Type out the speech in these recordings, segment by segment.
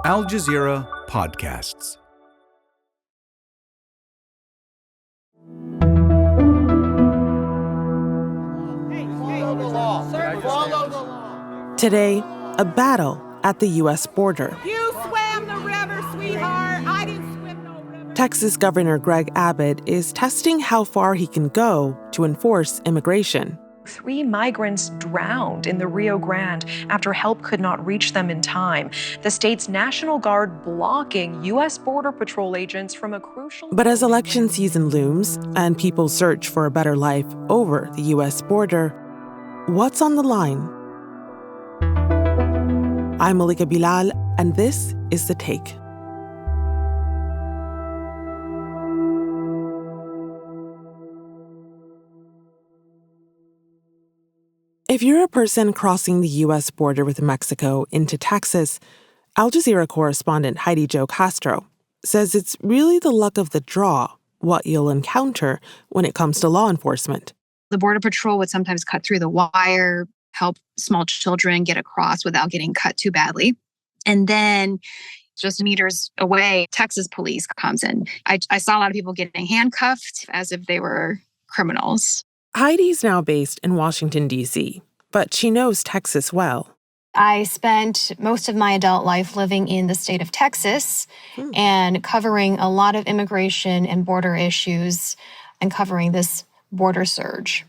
Al Jazeera Podcasts. Today, a battle at the U.S. border. You swam the river, sweetheart. I didn't swim no river. Texas Governor Greg Abbott is testing how far he can go to enforce immigration. 3 migrants drowned in the Rio Grande after help could not reach them in time. The state's National Guard blocking U.S. Border Patrol agents from a crucial... But as election season looms and people search for a better life over the U.S. border, what's on the line? I'm Malika Bilal, and this is The Take. If you're a person crossing the U.S. border with Mexico into Texas, Al Jazeera correspondent Heidi Zhou-Castro says it's really the luck of the draw what you'll encounter when it comes to law enforcement. The Border Patrol would sometimes cut through the wire, help small children get across without getting cut too badly. And then just meters away, Texas police comes in. I saw a lot of people getting handcuffed as if they were criminals. Heidi's now based in Washington, D.C., but she knows Texas well. I spent most of my adult life living in the state of Texas and covering a lot of immigration and border issues and covering this border surge.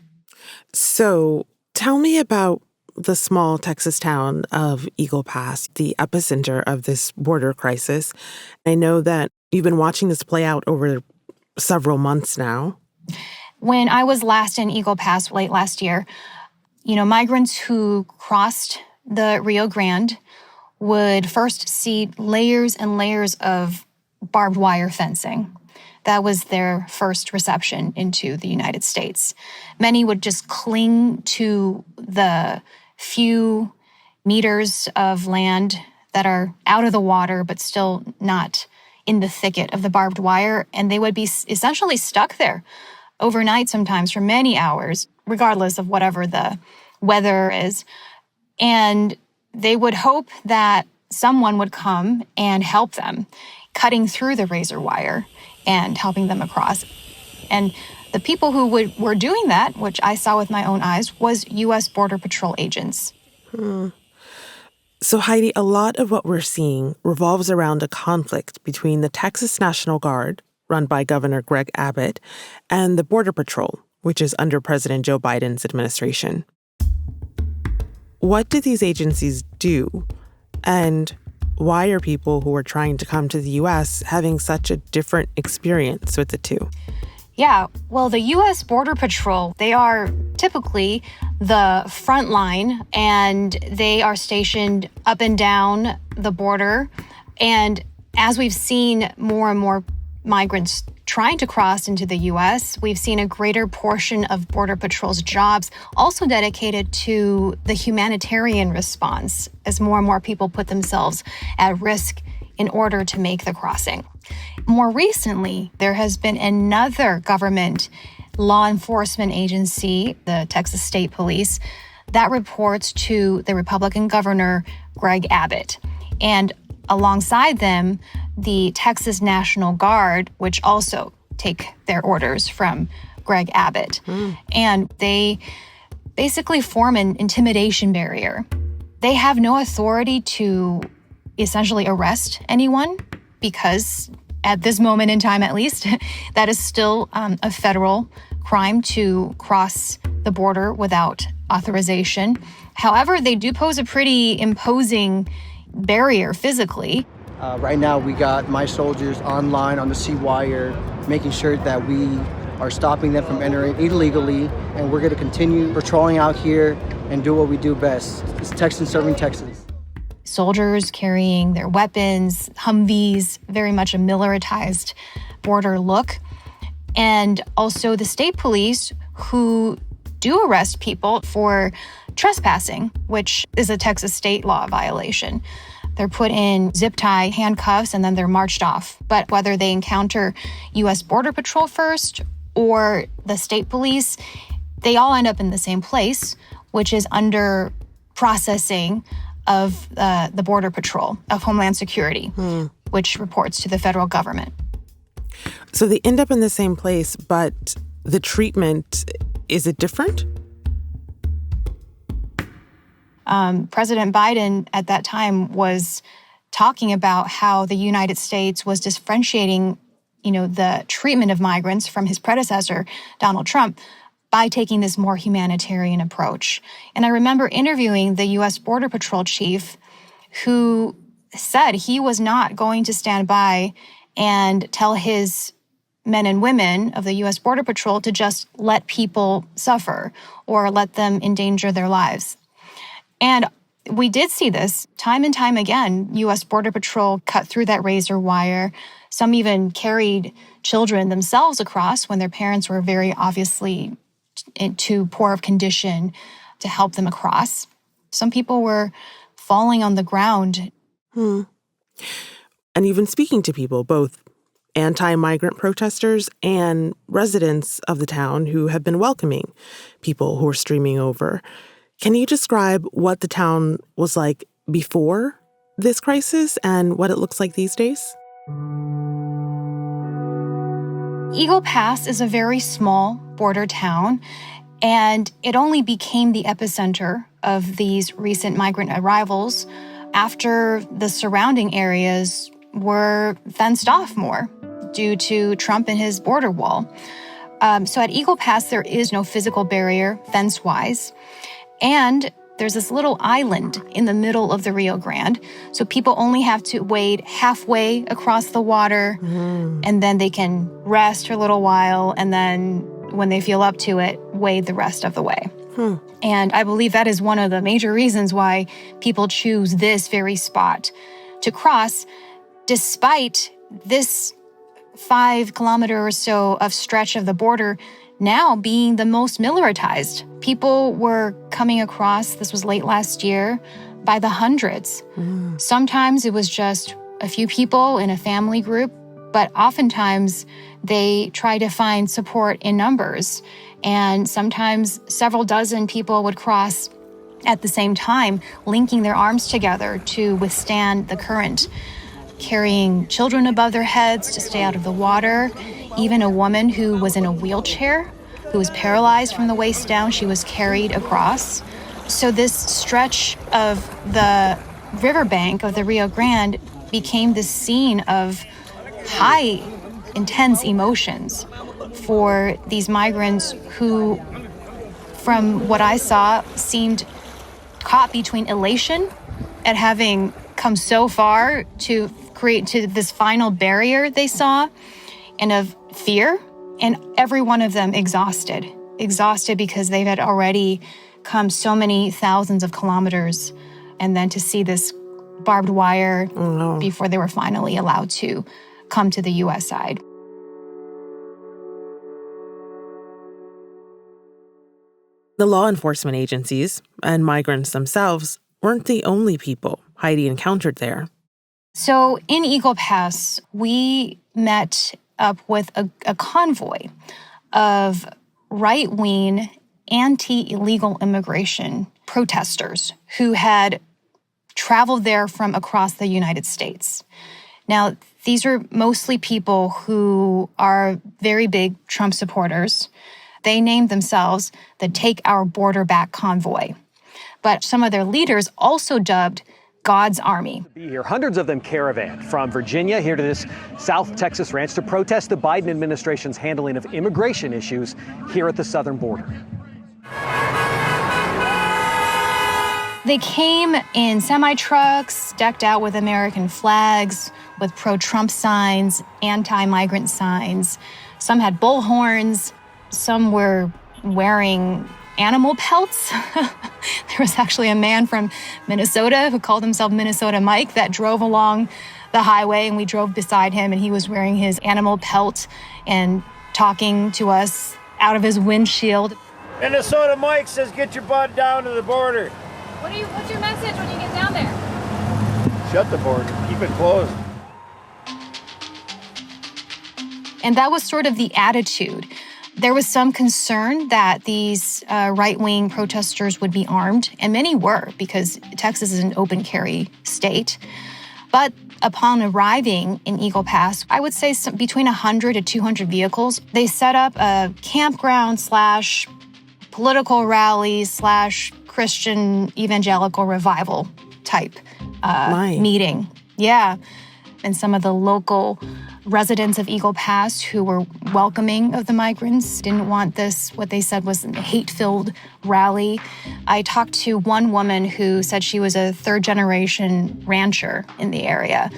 So tell me about the small Texas town of Eagle Pass, the epicenter of this border crisis. I know that you've been watching this play out over several months now. When I was last in Eagle Pass late last year, migrants who crossed the Rio Grande would first see layers and layers of barbed wire fencing. That was their first reception into the United States. Many would just cling to the few meters of land that are out of the water, but still not in the thicket of the barbed wire, and they would be essentially stuck there overnight sometimes for many hours, regardless of whatever the weather is. And they would hope that someone would come and help them, cutting through the razor wire and helping them across. And the people who were doing that, which I saw with my own eyes, was U.S. Border Patrol agents. So, Heidi, a lot of what we're seeing revolves around a conflict between the Texas National Guard, run by Governor Greg Abbott, and the Border Patrol, which is under President Joe Biden's administration. What do these agencies do? And why are people who are trying to come to the U.S. having such a different experience with the two? Yeah, well, the U.S. Border Patrol, they are typically the front line, and they are stationed up and down the border. And as we've seen more and more migrants trying to cross into the U.S., we've seen a greater portion of Border Patrol's jobs also dedicated to the humanitarian response as more and more people put themselves at risk in order to make the crossing. More recently, there has been another government law enforcement agency, the Texas State Police, that reports to the Republican Governor Greg Abbott. And alongside them, the Texas National Guard, which also take their orders from Greg Abbott. And they basically form an intimidation barrier. They have no authority to essentially arrest anyone because at this moment in time, at least, that is still a federal crime to cross the border without authorization. However, they do pose a pretty imposing barrier physically. Right now, we got my soldiers online on the C-wire, making sure that we are stopping them from entering illegally, and we're going to continue patrolling out here and do what we do best. It's Texans serving Texans. Soldiers carrying their weapons, Humvees, very much a militarized border look. And also the state police who do arrest people for trespassing, which is a Texas state law violation. They're put in zip tie handcuffs and then they're marched off. But whether they encounter U.S. Border Patrol first or the state police, they all end up in the same place, which is under processing of the Border Patrol, of Homeland Security, which reports to the federal government. So they end up in the same place, but the treatment, is it different? President Biden at that time was talking about how the United States was differentiating, the treatment of migrants from his predecessor, Donald Trump, by taking this more humanitarian approach. And I remember interviewing the U.S. Border Patrol chief who said he was not going to stand by and tell his men and women of the U.S. Border Patrol to just let people suffer or let them endanger their lives. And we did see this time and time again. U.S. Border Patrol cut through that razor wire. Some even carried children themselves across when their parents were very obviously in too poor of condition to help them across. Some people were falling on the ground. And even speaking to people, both anti-migrant protesters and residents of the town who have been welcoming people who are streaming over. Can you describe what the town was like before this crisis and what it looks like these days? Eagle Pass is a very small border town, and it only became the epicenter of these recent migrant arrivals after the surrounding areas were fenced off more due to Trump and his border wall. So at Eagle Pass, there is no physical barrier fence-wise. And there's this little island in the middle of the Rio Grande. So people only have to wade halfway across the water, and then they can rest for a little while. And then when they feel up to it, wade the rest of the way. And I believe that is one of the major reasons why people choose this very spot to cross, despite this 5 kilometer or so of stretch of the border now being the most militarized. People were coming across, this was late last year, by the hundreds. Sometimes it was just a few people in a family group, but oftentimes they try to find support in numbers. And sometimes several dozen people would cross at the same time, linking their arms together to withstand the current, carrying children above their heads to stay out of the water. Even a woman who was in a wheelchair, who was paralyzed from the waist down, she was carried across. So this stretch of the riverbank of the Rio Grande became this scene of high, intense emotions for these migrants who, from what I saw, seemed caught between elation at having come so far to create to this final barrier they saw, and of fear, and every one of them exhausted because they had already come so many thousands of kilometers, and then to see this barbed wire before they were finally allowed to come to the U.S. side. The law enforcement agencies and migrants themselves weren't the only people Heidi encountered there. So in Eagle Pass, we met up with a convoy of right-wing, anti-illegal immigration protesters who had traveled there from across the United States. Now, these are mostly people who are very big Trump supporters. They named themselves the Take Our Border Back Convoy. But some of their leaders also dubbed God's Army. Here, hundreds of them caravan from Virginia here to this South Texas ranch to protest the Biden administration's handling of immigration issues here at the southern border. They came in semi-trucks, decked out with American flags, with pro-Trump signs, anti-migrant signs. Some had bullhorns. Some were wearing animal pelts. There was actually a man from Minnesota who called himself Minnesota Mike that drove along the highway, and we drove beside him, and he was wearing his animal pelt and talking to us out of his windshield. Minnesota Mike says, get your butt down to the border. What's your message when you get down there? Shut the border. Keep it closed. And that was sort of the attitude There was some concern that these right-wing protesters would be armed, and many were, because Texas is an open carry state. But upon arriving in Eagle Pass, I would say between 100 to 200 vehicles, they set up a campground / political rally / Christian evangelical revival type meeting. Yeah. And some of the local residents of Eagle Pass who were welcoming of the migrants didn't want this, what they said was a hate-filled rally. I talked to one woman who said she was a third-generation rancher in the area,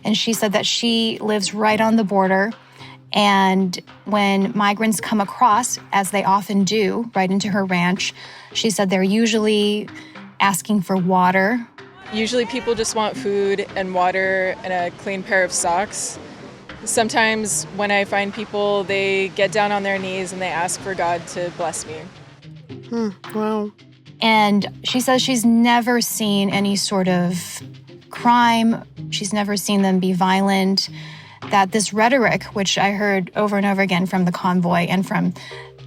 and she said that she lives right on the border, and when migrants come across, as they often do, right into her ranch, she said they're usually asking for water. Usually people just want food and water and a clean pair of socks. Sometimes when I find people, they get down on their knees and they ask for God to bless me. Wow. And she says she's never seen any sort of crime. She's never seen them be violent. That this rhetoric, which I heard over and over again from the convoy and from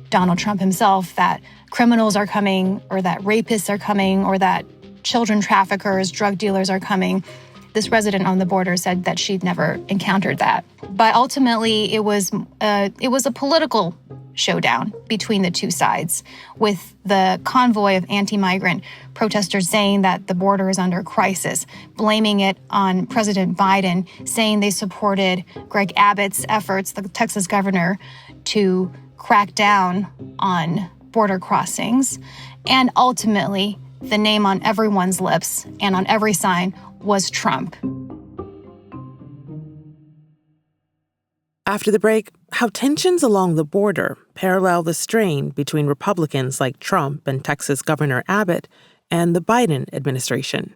Donald Trump himself, that criminals are coming or that rapists are coming or that children traffickers, drug dealers are coming. This resident on the border said that she'd never encountered that. But ultimately, it was a political showdown between the two sides, with the convoy of anti-migrant protesters saying that the border is under crisis, blaming it on President Biden, saying they supported Greg Abbott's efforts, the Texas governor, to crack down on border crossings. And ultimately, the name on everyone's lips and on every sign was Trump. After the break, how tensions along the border parallel the strain between Republicans like Trump and Texas Governor Abbott and the Biden administration.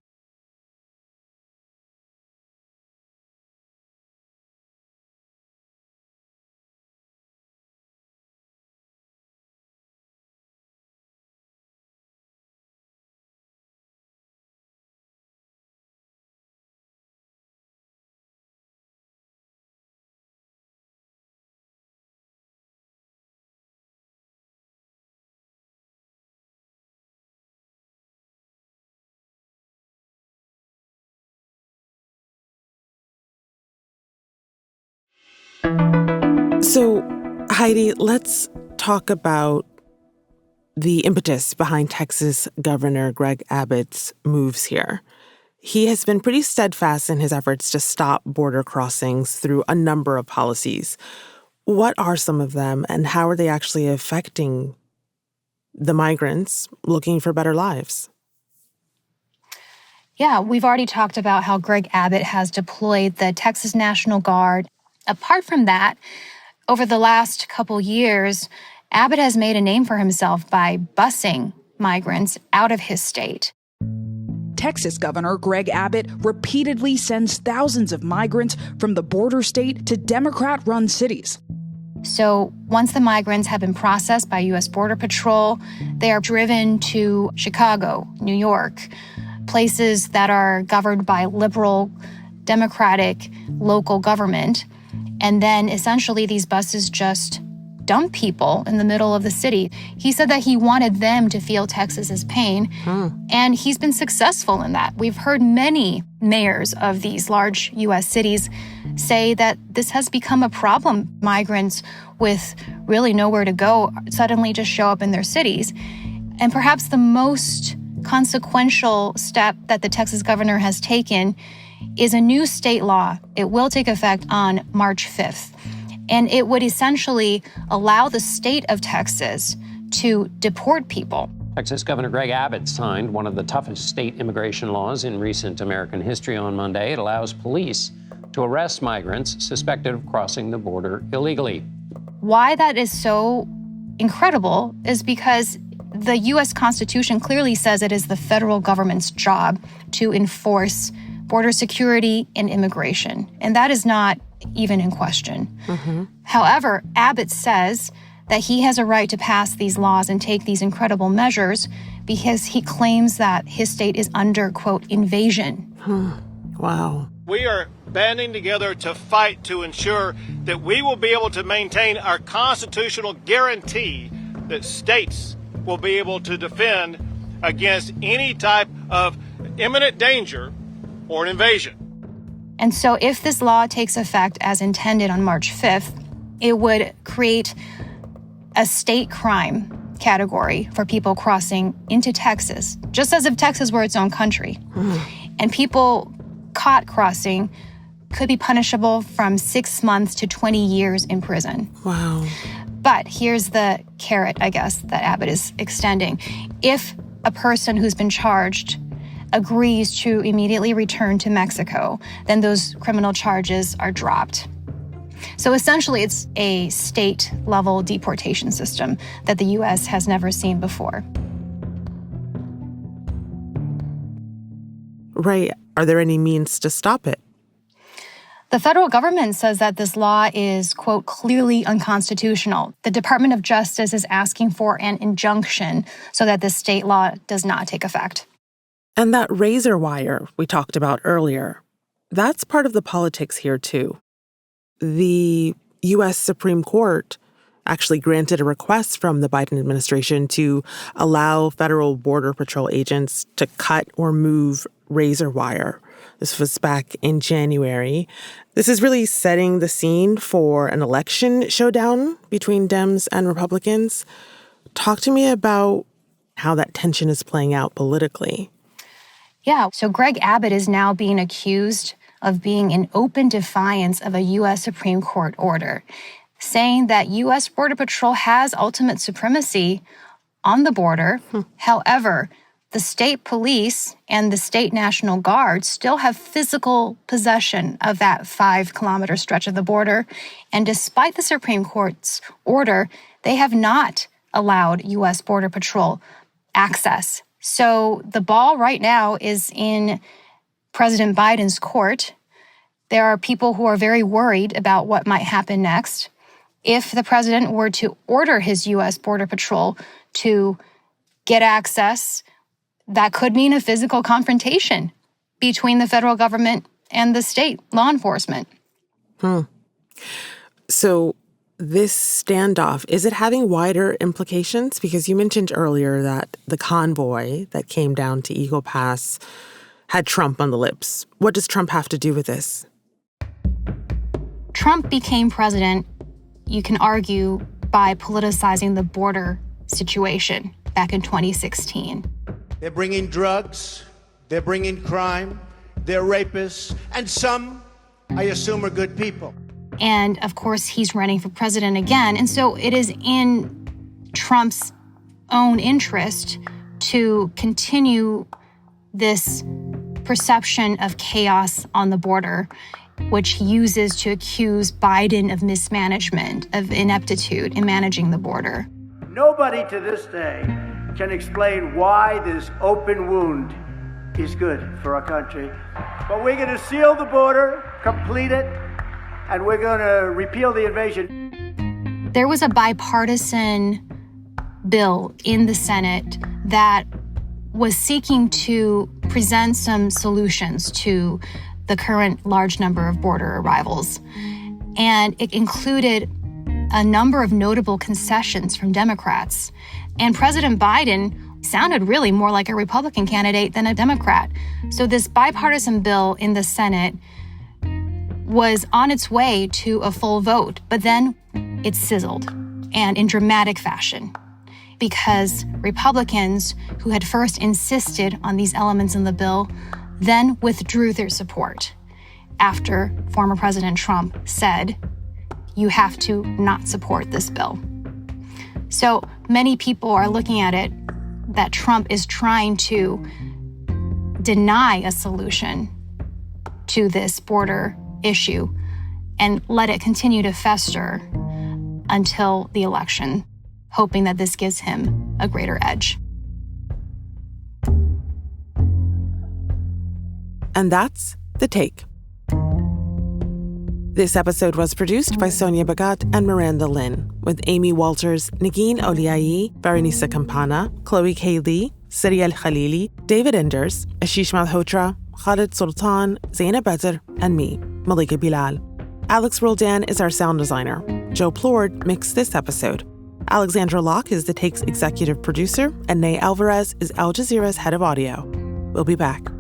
So, Heidi, let's talk about the impetus behind Texas Governor Greg Abbott's moves here. He has been pretty steadfast in his efforts to stop border crossings through a number of policies. What are some of them, and how are they actually affecting the migrants looking for better lives? Yeah, we've already talked about how Greg Abbott has deployed the Texas National Guard. Apart from that, over the last couple years, Abbott has made a name for himself by busing migrants out of his state. Texas Governor Greg Abbott repeatedly sends thousands of migrants from the border state to Democrat-run cities. So once the migrants have been processed by U.S. Border Patrol, they are driven to Chicago, New York, places that are governed by liberal, democratic local government. And then essentially these buses just dump people in the middle of the city. He said that he wanted them to feel Texas's pain, and he's been successful in that. We've heard many mayors of these large U.S. cities say that this has become a problem. Migrants with really nowhere to go suddenly just show up in their cities. And perhaps the most consequential step that the Texas governor has taken is a new state law. It will take effect on March 5th. And it would essentially allow the state of Texas to deport people. Texas Governor Greg Abbott signed one of the toughest state immigration laws in recent American history on Monday. It allows police to arrest migrants suspected of crossing the border illegally. Why that is so incredible is because the U.S. Constitution clearly says it is the federal government's job to enforce border security and immigration, and that is not even in question. However, Abbott says that he has a right to pass these laws and take these incredible measures because he claims that his state is under, quote, invasion. Wow. We are banding together to fight to ensure that we will be able to maintain our constitutional guarantee that states will be able to defend against any type of imminent danger or an invasion. And so if this law takes effect as intended on March 5th, it would create a state crime category for people crossing into Texas, just as if Texas were its own country. And people caught crossing could be punishable from 6 months to 20 years in prison. Wow. But here's the carrot, I guess, that Abbott is extending. If a person who's been charged agrees to immediately return to Mexico, then those criminal charges are dropped. So essentially, it's a state-level deportation system that the U.S. has never seen before. Right. Are there any means to stop it? The federal government says that this law is, quote, clearly unconstitutional. The Department of Justice is asking for an injunction so that this state law does not take effect. And that razor wire we talked about earlier, that's part of the politics here, too. The U.S. Supreme Court actually granted a request from the Biden administration to allow federal Border Patrol agents to cut or move razor wire. This was back in January. This is really setting the scene for an election showdown between Dems and Republicans. Talk to me about how that tension is playing out politically. Yeah, so Greg Abbott is now being accused of being in open defiance of a U.S. Supreme Court order, saying that U.S. Border Patrol has ultimate supremacy on the border. However, the state police and the state National Guard still have physical possession of that 5-kilometer stretch of the border. And despite the Supreme Court's order, they have not allowed U.S. Border Patrol access. So the ball right now is in President Biden's court. There are people who are very worried about what might happen next. If the president were to order his U.S. Border Patrol to get access, that could mean a physical confrontation between the federal government and the state law enforcement. So this standoff, is it having wider implications? Because you mentioned earlier that the convoy that came down to Eagle Pass had Trump on the lips. What does Trump have to do with this? Trump became president, you can argue, by politicizing the border situation back in 2016. They're bringing drugs, they're bringing crime, they're rapists, and some, I assume, are good people. And of course, he's running for president again. And so it is in Trump's own interest to continue this perception of chaos on the border, which he uses to accuse Biden of mismanagement, of ineptitude in managing the border. Nobody to this day can explain why this open wound is good for our country. But we're going to seal the border, complete it, and we're going to repeal the invasion. There was a bipartisan bill in the Senate that was seeking to present some solutions to the current large number of border arrivals. And it included a number of notable concessions from Democrats. And President Biden sounded really more like a Republican candidate than a Democrat. So this bipartisan bill in the Senate was on its way to a full vote, but then it sizzled, and in dramatic fashion, because Republicans who had first insisted on these elements in the bill then withdrew their support after former President Trump said, you have to not support this bill. So many people are looking at it that Trump is trying to deny a solution to this border issue and let it continue to fester until the election, hoping that this gives him a greater edge. And that's The Take. This episode was produced by Sonia Bhagat and Miranda Lynn, with Amy Walters, Negin Oliayi, Berenice Campana, Chloe K. Lee, Sarí el-Khalili, David Enders, Ashish Malhotra, Khalid Sultan, Zainab Badr, and me, Malika Bilal. Alex Roldan is our sound designer. Joe Plord mixed this episode. Alexandra Locke is The Take's executive producer, and Ney Alvarez is Al Jazeera's head of audio. We'll be back.